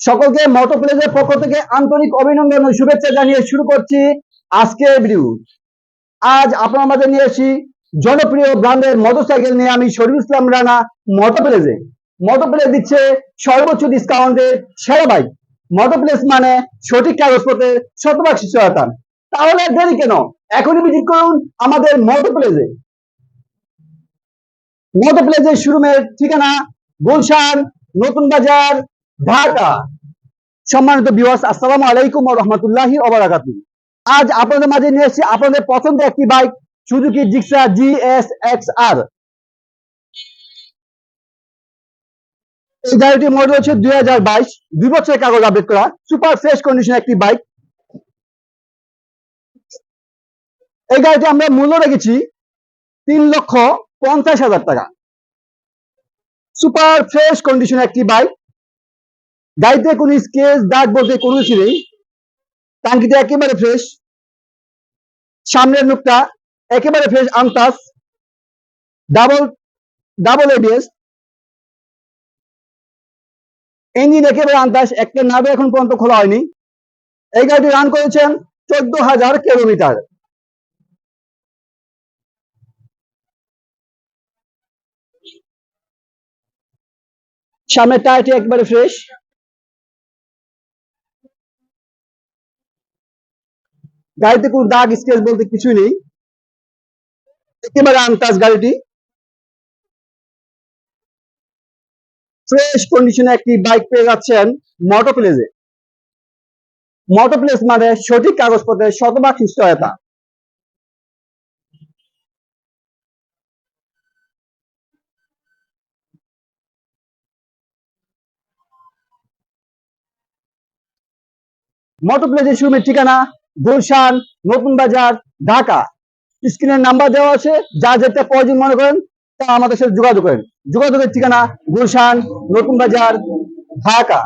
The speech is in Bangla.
সকলকে মোটর প্লেজের পক্ষ থেকে আন্তরিক অভিনন্দন ও শুভেচ্ছা জানিয়ে শুরু করছি আজকের ভিডিও। আজ আপনার মাঝে নিয়ে এসেছি জনপ্রিয় ব্র্যান্ডের মোটরসাইকেল নিয়ে আমি শরীফুল ইসলাম রানা। মোটর প্লেজে দিচ্ছে সর্বোচ্চ ডিসকাউন্টে সেরা বাইক। মোটর প্লেজ মানে সঠিক কাগজপত্রের শতভাগ সহায়তা। তাহলে দেরি কেন, এখনই ভিজিট করুন আমাদের মোটর প্লেজে। মোটর প্লেজের শোরুমের ঠিকানা গুলশান, নতুন বাজার, ঢাকা। সম্মানিত ভিউয়ার্স, আসসালামু আলাইকুম ওয়া রাহমাতুল্লাহি ওয়া বারাকাতুহু। আজ আপনাদের মাঝে নিয়ে এসেছি আপনাদের পছন্দের একটি বাইক, সুজুকি জিক্সার GSX-R। এই গাড়িটির মডেল হচ্ছে 2022, 2 বছরের কাগজ আপডেট করা, সুপার ফ্রেশ কন্ডিশন একটি বাইক। এই গাড়িটি আমরা মূল্য রেখেছি 3,50,000 টাকা। সুপার ফ্রেশ কন্ডিশন একটি বাইক। গাড়িতে কোনো স্কেচ দাগ বলতে কোনো কিছু নেই। টাঙ্কিটা একেবারে ফ্রেশ, সামনের নুকটা একেবারে fresh, untouch, double ABS, engine একেবারে আনটাচ, একটা নাবে এখন পর্যন্ত খোলা হয়নি। এই গাড়িটি রান করেছেন 14,000 কিলোমিটার। সামনের টায়ারটি একেবারে ফ্রেশ। গাড়িতে কোনো দাগ স্কেচ বলতে কিছুই নেই, একেবারে আনটাচ গাড়িটি। ফ্রেশ কন্ডিশনে একটি বাইক পেয়ে যাচ্ছেন মোটর প্লেজে। মোটর প্লেজ মানে সঠিক কাগজপত্রের শতভাগ নিশ্চয়তা। মোটর প্লেজের শোরুমের ঠিকানা গুলশান, নতুন বাজার, ঢাকা। স্ক্রিনের নাম্বার দেওয়া আছে, যা যেতে প্রয়োজন মনে করেন তা আমাদের সাথে যোগাযোগ করেন। যোগাযোগের ঠিকানা গুলশান, নতুন বাজার, ঢাকা।